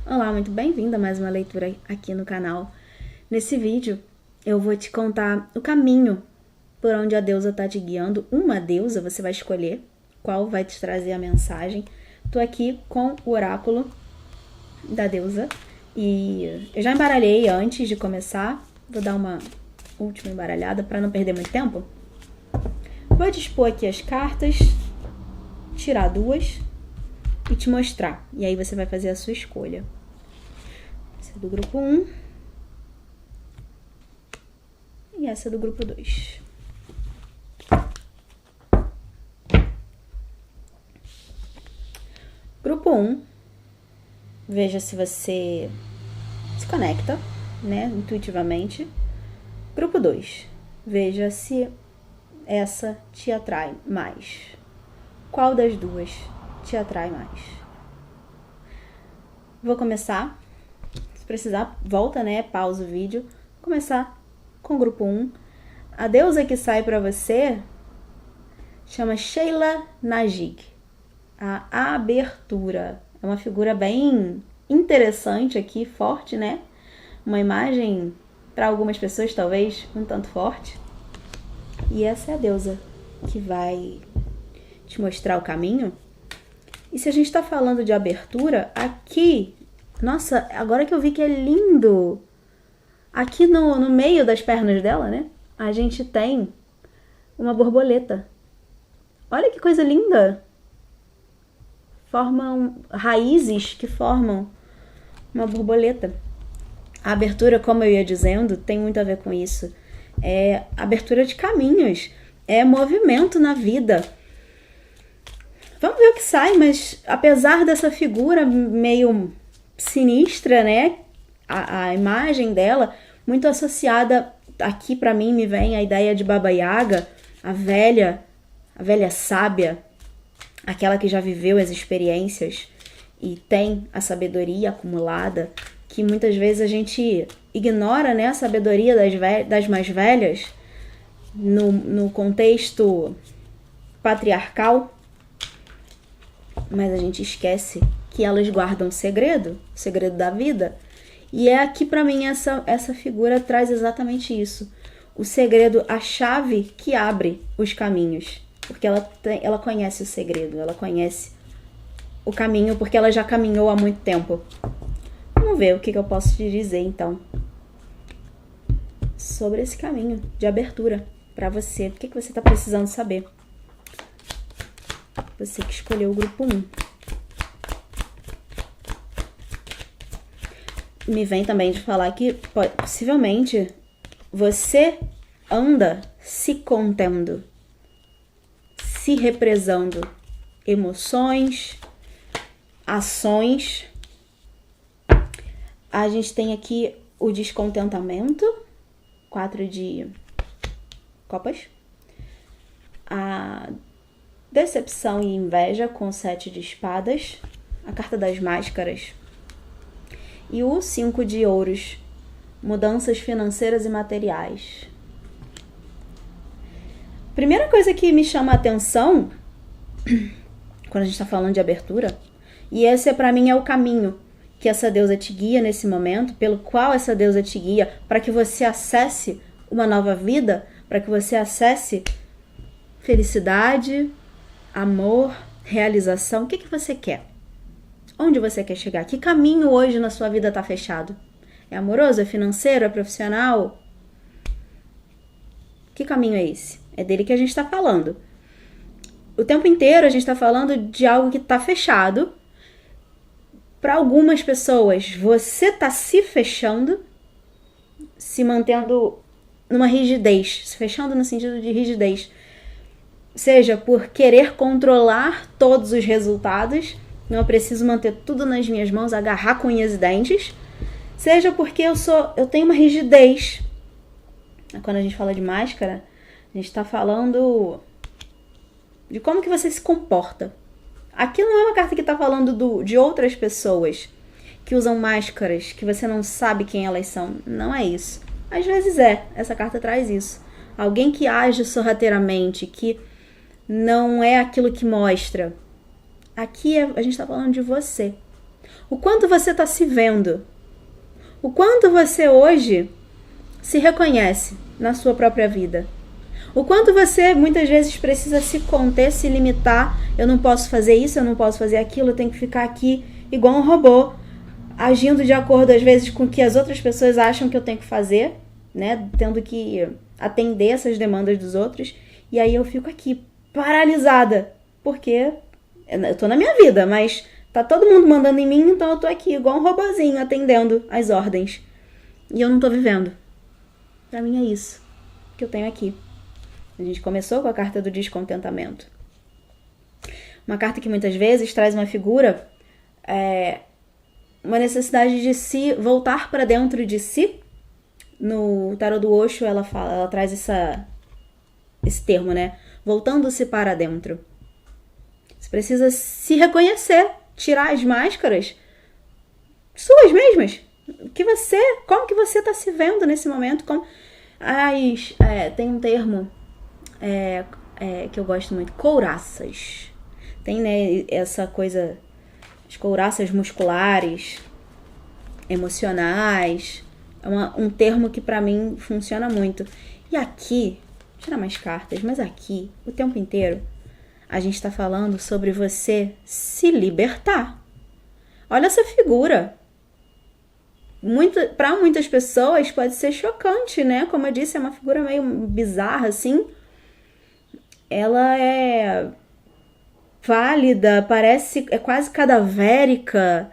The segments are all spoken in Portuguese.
Olá, muito bem-vinda a mais uma leitura aqui no canal. Nesse vídeo eu vou te contar o caminho por onde a deusa está te guiando. Uma deusa, você vai escolher qual vai te trazer a mensagem. Tô aqui com o oráculo da deusa e eu já embaralhei antes de começar. Vou dar uma última embaralhada para não perder muito tempo. Vou dispor aqui as cartas, tirar duas e te mostrar. E aí você vai fazer a sua escolha. Essa é do grupo 1 e essa é do grupo 2. Grupo 1, veja se você se conecta, né, intuitivamente. Grupo 2, veja se essa te atrai mais. Qual das duas te atrai mais? Vou começar. Se precisar, volta, né? Pausa o vídeo. Vou começar com o grupo 1. A deusa que sai para você chama Sheila Najig. A abertura. É uma figura bem interessante aqui, forte, né? Uma imagem, para algumas pessoas, talvez, um tanto forte. E essa é a deusa que vai te mostrar o caminho. E se a gente tá falando de abertura, aqui... Nossa, agora que eu vi que é lindo! Aqui no meio das pernas dela, né? A gente tem uma borboleta. Olha que coisa linda! Formam raízes que formam uma borboleta. A abertura, como eu ia dizendo, tem muito a ver com isso. É abertura de caminhos. É movimento na vida. Vamos ver o que sai, mas apesar dessa figura meio sinistra, né? A imagem dela, muito associada, aqui pra mim me vem a ideia de Baba Yaga, a velha sábia, aquela que já viveu as experiências e tem a sabedoria acumulada, que muitas vezes a gente ignora, né? A sabedoria das mais velhas no contexto patriarcal, mas a gente esquece que elas guardam o segredo da vida. E é aqui pra mim essa figura traz exatamente isso. O segredo, a chave que abre os caminhos. Porque ela conhece o segredo, ela conhece o caminho, porque ela já caminhou há muito tempo. Vamos ver o que eu posso te dizer, então, sobre esse caminho de abertura pra você. O que você tá precisando saber? Você que escolheu o grupo 1. Me vem também de falar que possivelmente você anda se contendo, se represando emoções, ações. A gente tem aqui o descontentamento, 4 de copas. A decepção e inveja com 7 de espadas, a carta das máscaras. E o 5 de ouros, mudanças financeiras e materiais. Primeira coisa que me chama a atenção, quando a gente está falando de abertura, e esse pra mim é o caminho que essa deusa te guia nesse momento, pelo qual essa deusa te guia, para que você acesse uma nova vida, para que você acesse felicidade, amor, realização. O que você quer? Onde você quer chegar? Que caminho hoje na sua vida está fechado? É amoroso? É financeiro? É profissional? Que caminho é esse? É dele que a gente está falando. O tempo inteiro a gente está falando de algo que está fechado. Para algumas pessoas, você está se fechando, se mantendo numa rigidez, se fechando no sentido de rigidez. Seja por querer controlar todos os resultados, não, eu preciso manter tudo nas minhas mãos, agarrar com unhas e dentes. Seja porque eu tenho uma rigidez. Quando a gente fala de máscara, a gente está falando de como que você se comporta. Aqui não é uma carta que está falando de outras pessoas que usam máscaras, que você não sabe quem elas são. Não é isso. Às vezes essa carta traz isso. Alguém que age sorrateiramente, que não é aquilo que mostra. Aqui a gente está falando de você. O quanto você está se vendo? O quanto você hoje se reconhece na sua própria vida? O quanto você muitas vezes precisa se conter, se limitar. Eu não posso fazer isso, eu não posso fazer aquilo, eu tenho que ficar aqui igual um robô, agindo de acordo às vezes com o que as outras pessoas acham que eu tenho que fazer, né? Tendo que atender essas demandas dos outros. E aí eu fico aqui, paralisada, porque eu tô na minha vida, mas tá todo mundo mandando em mim, então eu tô aqui igual um robozinho atendendo as ordens. E eu não tô vivendo. Pra mim é isso que eu tenho aqui. A gente começou com a carta do descontentamento. Uma carta que muitas vezes traz uma figura, uma necessidade de se voltar para dentro de si. No tarot do Osho ela traz esse termo, né? Voltando-se para dentro. Você precisa se reconhecer, tirar as máscaras suas mesmas. Como que você está se vendo nesse momento? Tem um termo que eu gosto muito, couraças. Tem, né, essa coisa, as couraças musculares, emocionais. É um termo que pra mim funciona muito. E aqui, vou tirar mais cartas, mas aqui, o tempo inteiro, a gente tá falando sobre você se libertar. Olha essa figura. Para muitas pessoas pode ser chocante, né? Como eu disse, é uma figura meio bizarra, assim. Ela é válida, é quase cadavérica,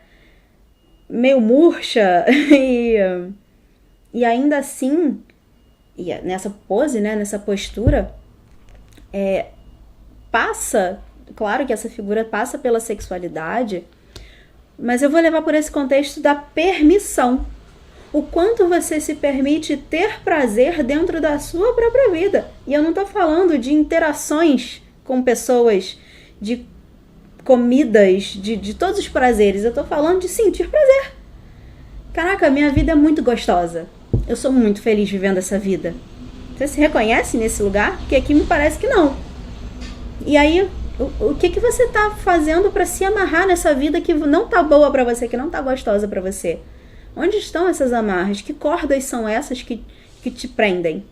meio murcha. E ainda assim, nessa pose, né? Nessa postura, claro que essa figura passa pela sexualidade, mas eu vou levar por esse contexto da permissão. O quanto você se permite ter prazer dentro da sua própria vida. E eu não tô falando de interações com pessoas, de comidas, de todos os prazeres. Eu tô falando de sentir prazer. Caraca, minha vida é muito gostosa. Eu sou muito feliz vivendo essa vida. Você se reconhece nesse lugar? Porque aqui me parece que não. E aí, o que você tá fazendo para se amarrar nessa vida que não tá boa para você, que não tá gostosa para você? Onde estão essas amarras? Que cordas são essas que te prendem?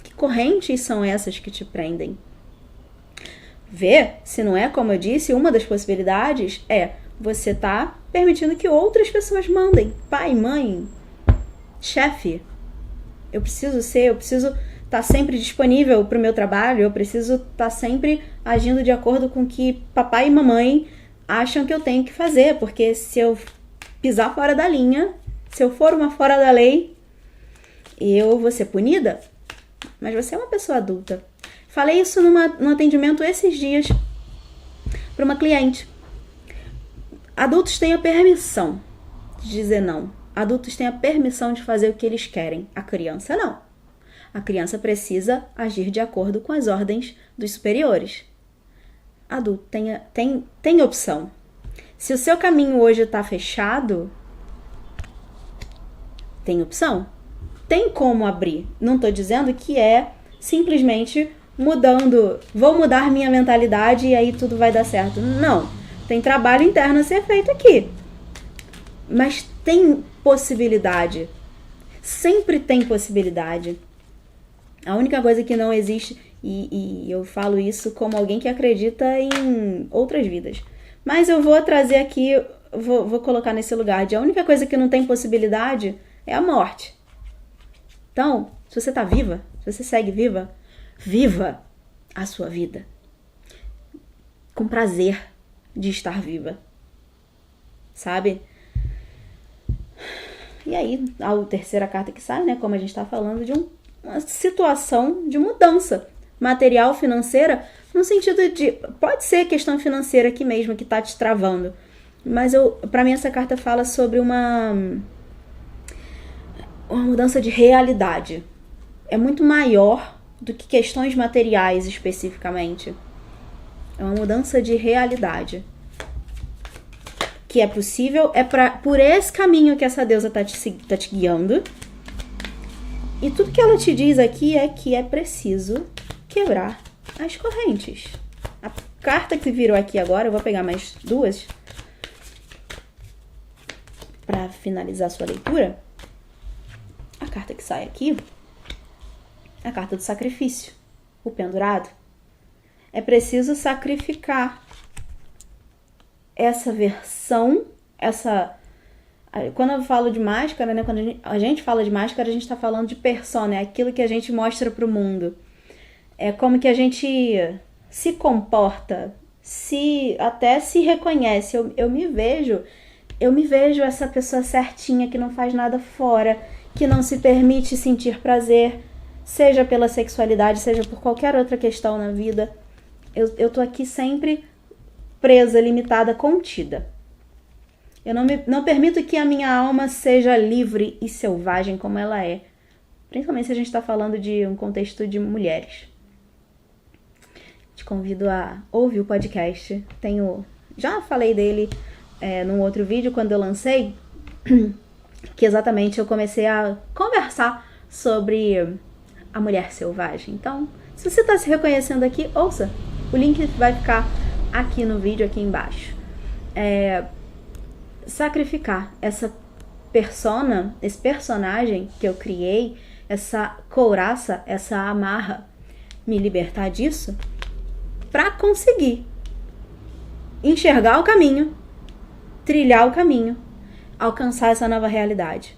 Que correntes são essas que te prendem? Vê, se não é, como eu disse, uma das possibilidades é você tá permitindo que outras pessoas mandem. Pai, mãe, chefe. Eu preciso estar sempre disponível para o meu trabalho, eu preciso estar sempre agindo de acordo com o que papai e mamãe acham que eu tenho que fazer, porque se eu pisar fora da linha, se eu for uma fora da lei, eu vou ser punida. Mas você é uma pessoa adulta. Falei isso num atendimento esses dias para uma cliente. Adultos têm a permissão de dizer não. Adultos têm a permissão de fazer o que eles querem. A criança não. A criança precisa agir de acordo com as ordens dos superiores. Adulto tem opção. Se o seu caminho hoje está fechado, tem opção. Tem como abrir. Não estou dizendo que é simplesmente vou mudar minha mentalidade e aí tudo vai dar certo. Não. Tem trabalho interno a ser feito aqui. Mas tem possibilidade. Sempre tem possibilidade. A única coisa que não existe, e eu falo isso como alguém que acredita em outras vidas. Mas eu vou trazer aqui, vou colocar nesse lugar de a única coisa que não tem possibilidade é a morte. Então, se você tá viva, se você segue viva, viva a sua vida. Com prazer de estar viva. Sabe? E aí, a terceira carta que sai, né? Como a gente tá falando de uma situação de mudança material, financeira, no sentido de... Pode ser questão financeira aqui mesmo que tá te travando. Mas pra mim essa carta fala sobre uma mudança de realidade. É muito maior do que questões materiais especificamente. É uma mudança de realidade. Que é possível, por esse caminho que essa deusa tá te guiando. E tudo que ela te diz aqui é que é preciso quebrar as correntes. A carta que virou aqui agora, eu vou pegar mais duas. para finalizar a sua leitura, a carta que sai aqui é a carta do sacrifício, o pendurado. É preciso sacrificar essa versão, quando eu falo de máscara, né? Quando a gente fala de máscara, a gente está falando de persona, é aquilo que a gente mostra para o mundo. É como que a gente se comporta, até se reconhece. Eu me vejo essa pessoa certinha, que não faz nada fora, que não se permite sentir prazer, seja pela sexualidade, seja por qualquer outra questão na vida. Eu tô aqui sempre presa, limitada, contida. Eu não permito que a minha alma seja livre e selvagem como ela é. Principalmente se a gente está falando de um contexto de mulheres. Te convido a ouvir o podcast. Já falei dele num outro vídeo, quando eu lancei, que exatamente eu comecei a conversar sobre a mulher selvagem. Então, se você está se reconhecendo aqui, ouça. O link vai ficar aqui no vídeo, aqui embaixo. Sacrificar essa persona, esse personagem que eu criei, essa couraça, essa amarra, me libertar disso, para conseguir enxergar o caminho, trilhar o caminho, alcançar essa nova realidade.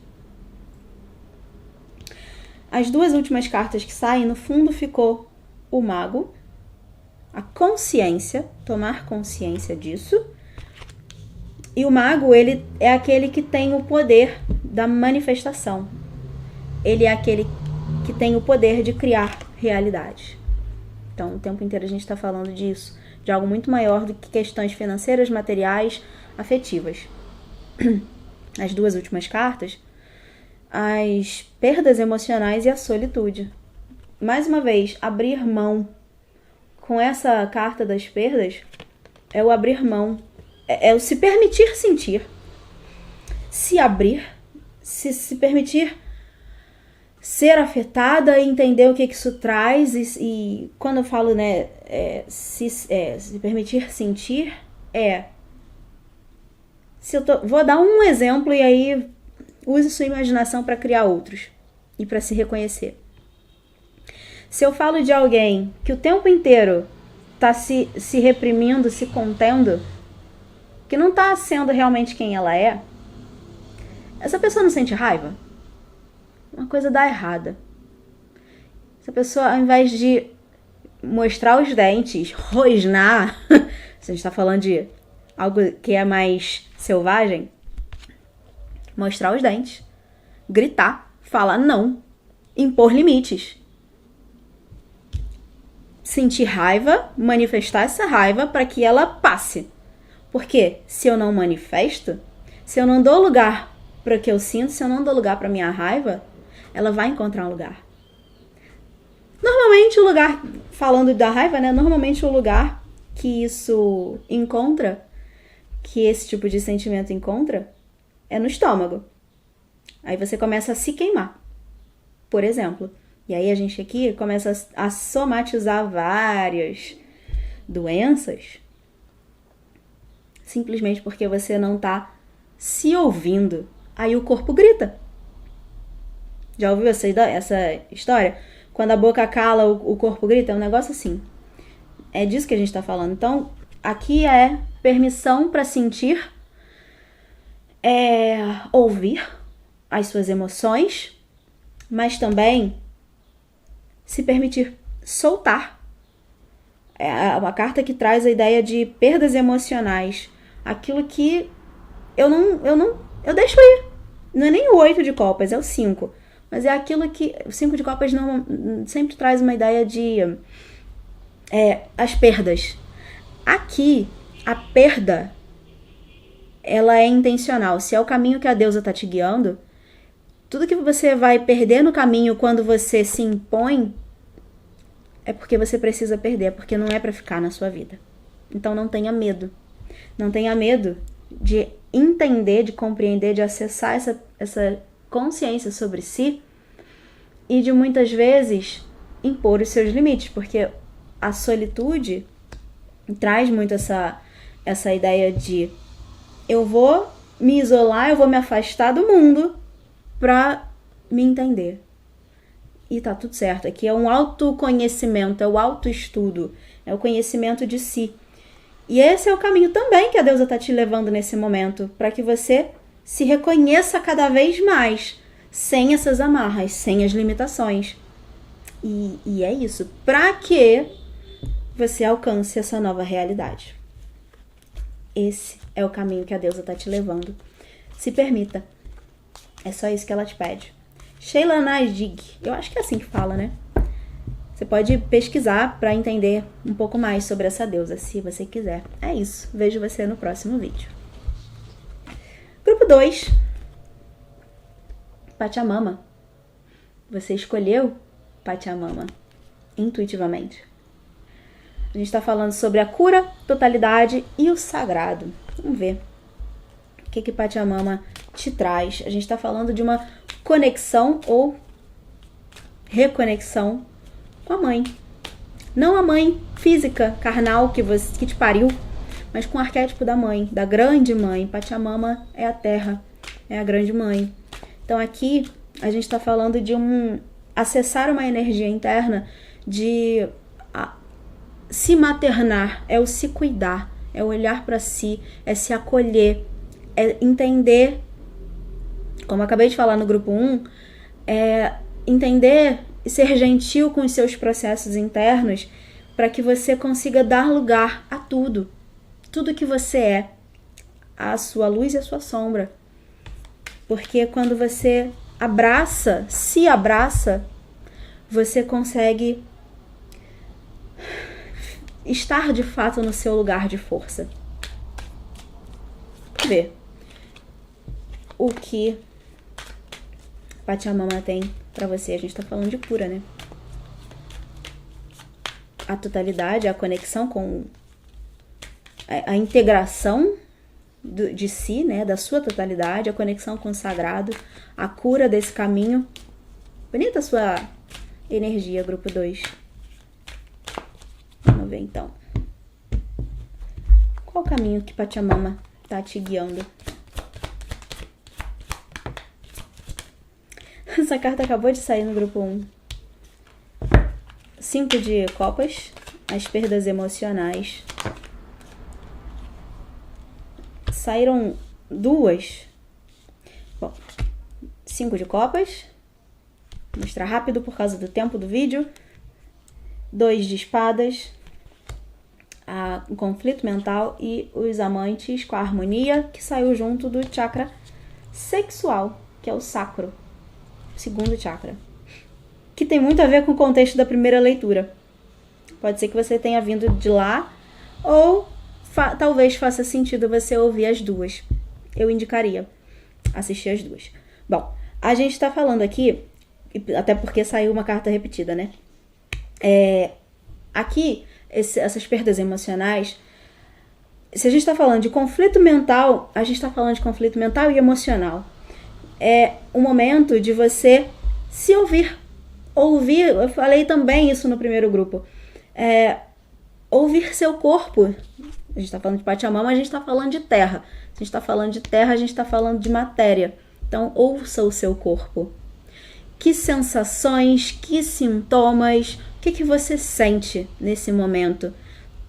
As duas últimas cartas que saem, no fundo ficou o mago, a consciência, tomar consciência disso. E o mago, ele é aquele que tem o poder da manifestação. Ele é aquele que tem o poder de criar realidade. Então, o tempo inteiro a gente está falando disso, de algo muito maior do que questões financeiras, materiais, afetivas. As duas últimas cartas, as perdas emocionais e a solitude. Mais uma vez, abrir mão. Com essa carta das perdas, é o abrir mão. É o se permitir sentir. Se abrir, se permitir ser afetada e entender o que isso traz. E quando eu falo, né, se permitir sentir, vou dar um exemplo e aí use sua imaginação para criar outros e para se reconhecer. Se eu falo de alguém que o tempo inteiro está se reprimindo, se contendo, que não está sendo realmente quem ela é, essa pessoa não sente raiva? Uma coisa dá errada. Essa pessoa, ao invés de mostrar os dentes, rosnar, se a gente está falando de algo que é mais selvagem, mostrar os dentes, gritar, falar não, impor limites. Sentir raiva, manifestar essa raiva para que ela passe. Porque se eu não manifesto, se eu não dou lugar para o que eu sinto, se eu não dou lugar para minha raiva, ela vai encontrar um lugar. Normalmente o lugar, falando da raiva, né? Normalmente o lugar que isso encontra, que esse tipo de sentimento encontra, é no estômago. Aí você começa a se queimar, por exemplo. E aí a gente aqui começa a somatizar várias doenças simplesmente porque você não está se ouvindo. Aí o corpo grita. Já ouviu essa história? Quando a boca cala, o corpo grita? É um negócio assim. É disso que a gente está falando. Então, aqui é permissão para sentir, ouvir as suas emoções, mas também se permitir soltar. É uma carta que traz a ideia de perdas emocionais. Aquilo que eu deixo ir. Não é nem o 8 de copas, é o 5. Mas é aquilo que o 5 de copas sempre traz uma ideia de as perdas. Aqui, a perda, ela é intencional. Se é o caminho que a deusa está te guiando, tudo que você vai perder no caminho quando você se impõe, é porque você precisa perder, é porque não é para ficar na sua vida. Então não tenha medo. Não tenha medo de entender, de compreender, de acessar essa consciência sobre si e de muitas vezes impor os seus limites, porque a solitude traz muito essa ideia de eu vou me isolar, eu vou me afastar do mundo pra me entender. E tá tudo certo. Aqui é um autoconhecimento, é o autoestudo, é o conhecimento de si. E esse é o caminho também que a deusa tá te levando nesse momento, para que você se reconheça cada vez mais, sem essas amarras, sem as limitações. E é isso, para que você alcance essa nova realidade. Esse é o caminho que a deusa tá te levando. Se permita. É só isso que ela te pede. Sheila Najig, eu acho que é assim que fala, né? Você pode pesquisar para entender um pouco mais sobre essa deusa, se você quiser. É isso. Vejo você no próximo vídeo. Grupo 2. Pachamama. Você escolheu Pachamama intuitivamente. A gente está falando sobre a cura, totalidade e o sagrado. Vamos ver o que Pachamama te traz. A gente está falando de uma conexão ou reconexão com a mãe. Não a mãe física, carnal, que te pariu, mas com o arquétipo da mãe, da grande mãe. Pachamama é a terra, é a grande mãe. Então aqui a gente está falando de acessar uma energia interna de se maternar, é o se cuidar, é o olhar para si, é se acolher, é entender, como eu acabei de falar no grupo 1, é entender e ser gentil com os seus processos internos para que você consiga dar lugar a tudo que você é, a sua luz e a sua sombra. Porque quando você se abraça, você consegue estar de fato no seu lugar de força. Vamos ver o que Pachamama tem pra você. A gente tá falando de cura, né? A totalidade, a conexão com a integração de si, né? Da sua totalidade, a conexão com o sagrado, a cura desse caminho. Bonita a sua energia, grupo 2. Vamos ver então. Qual o caminho que Pachamama tá te guiando? Essa carta acabou de sair no grupo 1. 5 de copas, as perdas emocionais. Saíram 2. Bom, 5 de copas. Vou mostrar rápido por causa do tempo do vídeo. 2 de espadas. O conflito mental e os amantes com a harmonia, que saiu junto do chakra sexual, que é o sacro. Segundo chakra, que tem muito a ver com o contexto da primeira leitura. Pode ser que você tenha vindo de lá, ou talvez faça sentido você ouvir as duas. Eu indicaria assistir as duas. Bom, a gente está falando aqui, até porque saiu uma carta repetida, né? Aqui, essas perdas emocionais, se a gente está falando de conflito mental, a gente está falando de conflito mental e emocional. É o momento de você se ouvir. Ouvir, eu falei também isso no primeiro grupo. Ouvir seu corpo. A gente está falando de Pachamama, a gente está falando de terra. Se a gente está falando de terra, a gente está falando de matéria. Então, ouça o seu corpo. Que sensações, que sintomas, o que você sente nesse momento?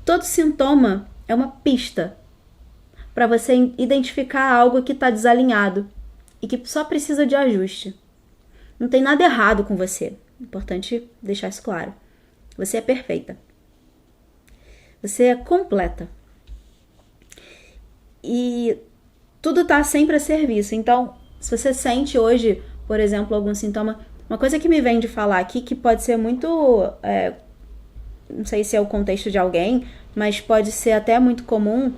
Todo sintoma é uma pista para você identificar algo que está desalinhado e que só precisa de ajuste. Não tem nada errado com você. Importante deixar isso claro. Você é perfeita. Você é completa. E tudo está sempre a serviço. Então, se você sente hoje, por exemplo, algum sintoma, uma coisa que me vem de falar aqui, que pode ser muito... não sei se é o contexto de alguém, mas pode ser até muito comum,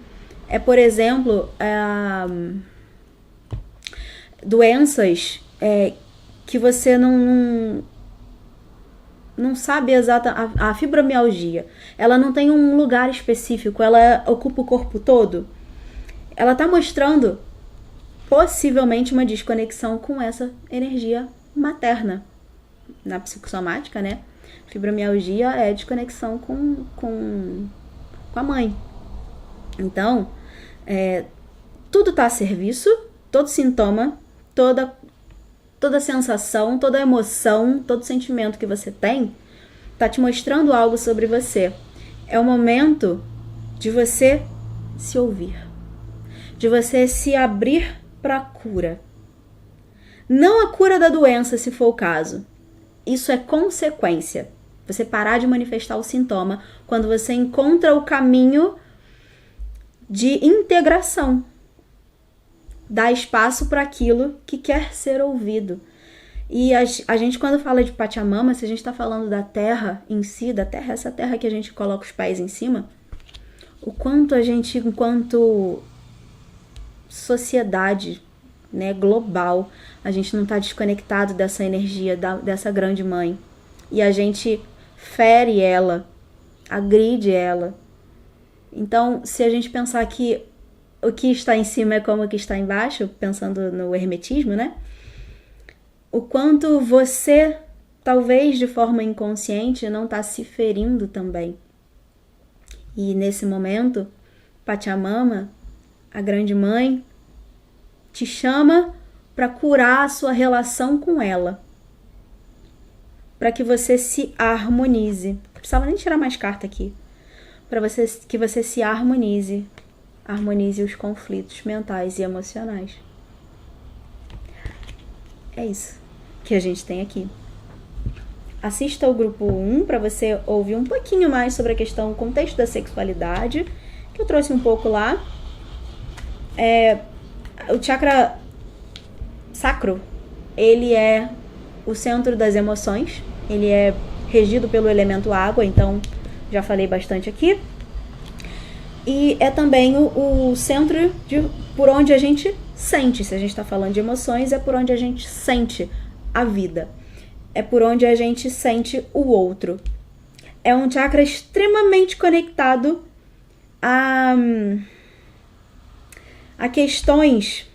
é, por exemplo, doenças que você não sabe exatamente. A fibromialgia, ela não tem um lugar específico, ela ocupa o corpo todo. Ela está mostrando possivelmente uma desconexão com essa energia materna. Na psicossomática, né? Fibromialgia é desconexão com a mãe. Então, tudo está a serviço, todo sintoma, toda sensação, toda emoção, todo sentimento que você tem, está te mostrando algo sobre você. É o momento de você se ouvir, de você se abrir para a cura. Não a cura da doença, se for o caso. Isso é consequência. Você parar de manifestar o sintoma quando você encontra o caminho de integração. Dá espaço para aquilo que quer ser ouvido. E a gente, quando fala de Pachamama, se a gente está falando da terra em si, da terra, essa terra que a gente coloca os pés em cima, o quanto a gente, enquanto sociedade, né, global, a gente não está desconectado dessa energia, dessa grande mãe. E a gente fere ela, agride ela. Então, se a gente pensar que o que está em cima é como o que está embaixo, pensando no hermetismo, né? O quanto você, talvez de forma inconsciente, não está se ferindo também. E nesse momento, Pachamama, a grande mãe, te chama para curar a sua relação com ela. Para que você se harmonize. Não precisava nem tirar mais carta aqui. Para que você se harmonize. Harmonize os conflitos mentais e emocionais. É isso que a gente tem aqui. Assista ao grupo 1 para você ouvir um pouquinho mais sobre a questão, o contexto da sexualidade, que eu trouxe um pouco lá. O chakra sacro, ele é o centro das emoções, ele é regido pelo elemento água, então já falei bastante aqui. E é também o centro por onde a gente sente. Se a gente está falando de emoções, é por onde a gente sente a vida. É por onde a gente sente o outro. É um chakra extremamente conectado a questões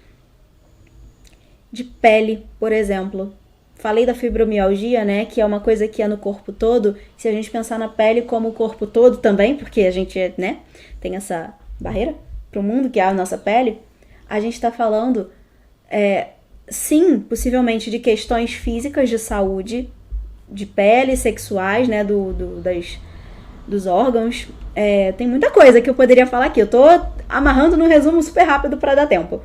de pele, por exemplo. Falei da fibromialgia, né, que é uma coisa que é no corpo todo. Se a gente pensar na pele como o corpo todo também, porque a gente, né, tem essa barreira para o mundo, que é a nossa pele, a gente está falando, sim, possivelmente de questões físicas de saúde, de pele, sexuais, né, dos órgãos. Tem muita coisa que eu poderia falar aqui. Eu tô amarrando no resumo super rápido para dar tempo.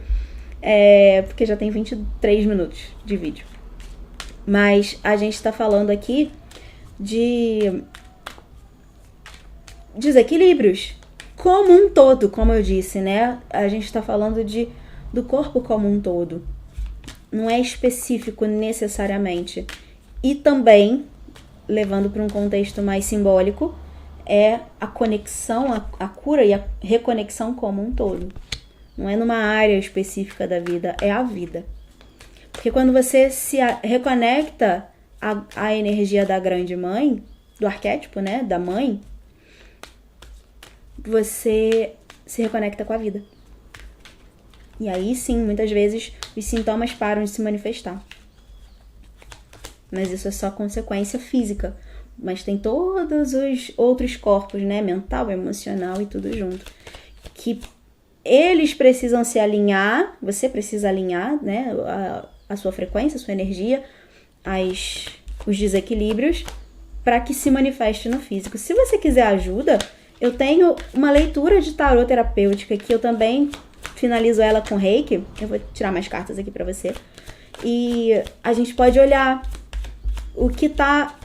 Porque já tem 23 minutos de vídeo. Mas a gente está falando aqui de desequilíbrios como um todo, como eu disse, né? A gente está falando do corpo como um todo. Não é específico necessariamente. E também, levando para um contexto mais simbólico, é a conexão, a cura e a reconexão como um todo. Não é numa área específica da vida, é a vida. Porque quando você se reconecta à energia da grande mãe, do arquétipo, né, da mãe, você se reconecta com a vida. E aí sim, muitas vezes, os sintomas param de se manifestar. Mas isso é só consequência física. Mas tem todos os outros corpos, né, mental, emocional e tudo junto, que eles precisam se alinhar, você precisa alinhar, né, a sua frequência, a sua energia, os desequilíbrios, para que se manifeste no físico. Se você quiser ajuda, eu tenho uma leitura de tarô terapêutica que eu também finalizo ela com Reiki. Eu vou tirar mais cartas aqui para você. E a gente pode olhar o que está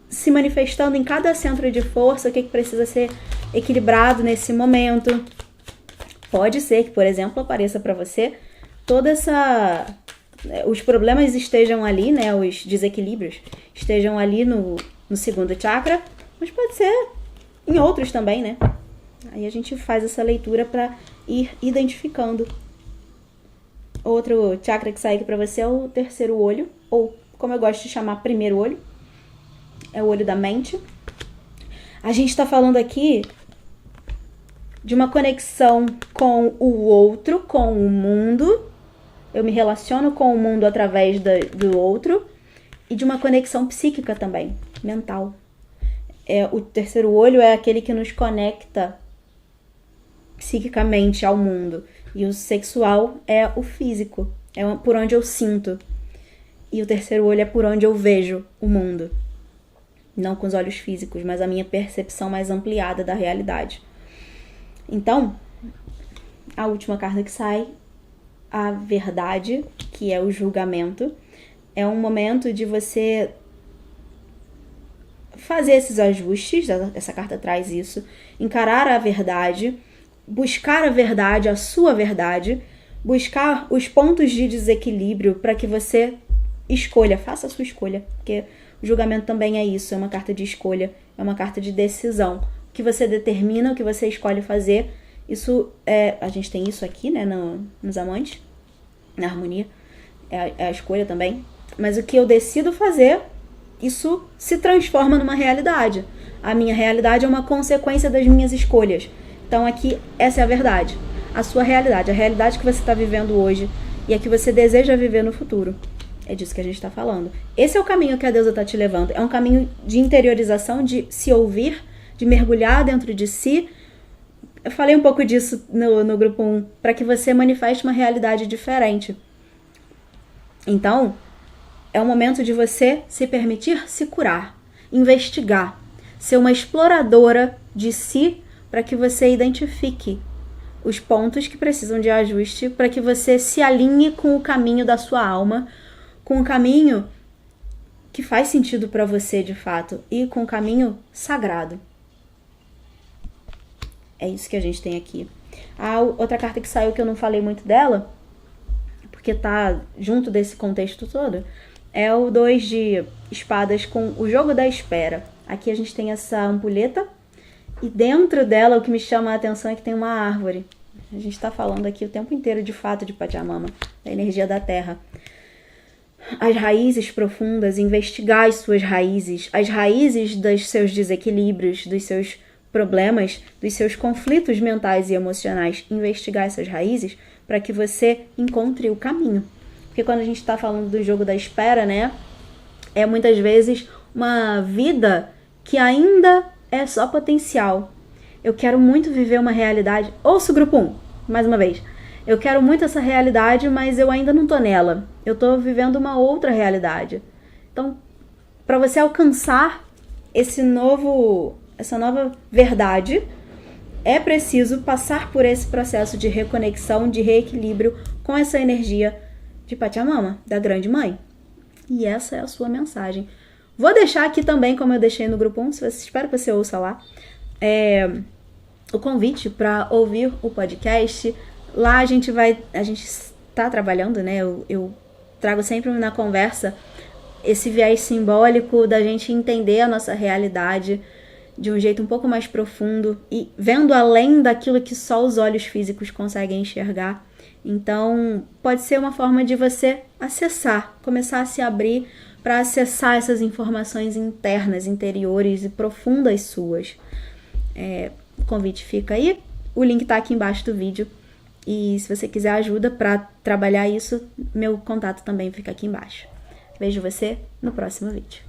se manifestando em cada centro de força, o que precisa ser equilibrado nesse momento. Pode ser que, por exemplo, apareça para você os problemas estejam ali, né, os desequilíbrios estejam ali no segundo chakra, mas pode ser em outros também, né? Aí a gente faz essa leitura para ir identificando. Outro chakra que sai aqui para você é o terceiro olho, ou como eu gosto de chamar, primeiro olho. É o olho da mente. A gente está falando aqui de uma conexão com o outro, com o mundo. Eu me relaciono com o mundo através do outro. E de uma conexão psíquica também, mental. O terceiro olho é aquele que nos conecta psiquicamente ao mundo. E o sexual é o físico, é por onde eu sinto. E o terceiro olho é por onde eu vejo o mundo. Não com os olhos físicos, mas a minha percepção mais ampliada da realidade. Então, a última carta que sai, a verdade, que é o julgamento, é um momento de você fazer esses ajustes, essa carta traz isso, encarar a verdade, buscar a verdade, a sua verdade, buscar os pontos de desequilíbrio para que você escolha, faça a sua escolha, porque o julgamento também é isso, é uma carta de escolha, é uma carta de decisão. O que você determina, o que você escolhe fazer, isso a gente tem isso aqui, né, nos amantes, na harmonia, é a escolha também, mas o que eu decido fazer, isso se transforma numa realidade. A minha realidade é uma consequência das minhas escolhas. Então aqui, essa é a verdade, a sua realidade, a realidade que você está vivendo hoje e a que você deseja viver no futuro. É disso que a gente está falando. Esse é o caminho que a deusa está te levando. É um caminho de interiorização, de se ouvir, de mergulhar dentro de si. Eu falei um pouco disso no grupo 1, para que você manifeste uma realidade diferente. Então, é o momento de você se permitir se curar, investigar, ser uma exploradora de si para que você identifique os pontos que precisam de ajuste, para que você se alinhe com o caminho da sua alma, com o caminho que faz sentido para você de fato e com o caminho sagrado. É isso que a gente tem aqui. A outra carta que saiu, que eu não falei muito dela, porque tá junto desse contexto todo, é o 2 de espadas com o jogo da espera. Aqui a gente tem essa ampulheta e dentro dela o que me chama a atenção é que tem uma árvore. A gente tá falando aqui o tempo inteiro de fato de Pachamama, da energia da terra. As raízes profundas, investigar as suas raízes, as raízes dos seus desequilíbrios, dos seus problemas, dos seus conflitos mentais e emocionais, investigar essas raízes para que você encontre o caminho. Porque quando a gente está falando do jogo da espera, né, é muitas vezes uma vida que ainda é só potencial. Eu quero muito viver uma realidade. Ouça o grupo 1, mais uma vez. Eu quero muito essa realidade, mas eu ainda não tô nela. Eu tô vivendo uma outra realidade. Então, para você alcançar essa nova verdade, é preciso passar por esse processo de reconexão, de reequilíbrio com essa energia de Pachamama, da Grande Mãe. E essa é a sua mensagem. Vou deixar aqui também, como eu deixei no grupo 1, espero que você ouça lá, o convite para ouvir o podcast. Lá a gente está trabalhando, né? Eu trago sempre na conversa esse viés simbólico da gente entender a nossa realidade de um jeito um pouco mais profundo e vendo além daquilo que só os olhos físicos conseguem enxergar. Então, pode ser uma forma de você acessar, começar a se abrir para acessar essas informações internas, interiores e profundas suas. O convite fica aí, o link está aqui embaixo do vídeo. E se você quiser ajuda para trabalhar isso, meu contato também fica aqui embaixo. Vejo você no próximo vídeo.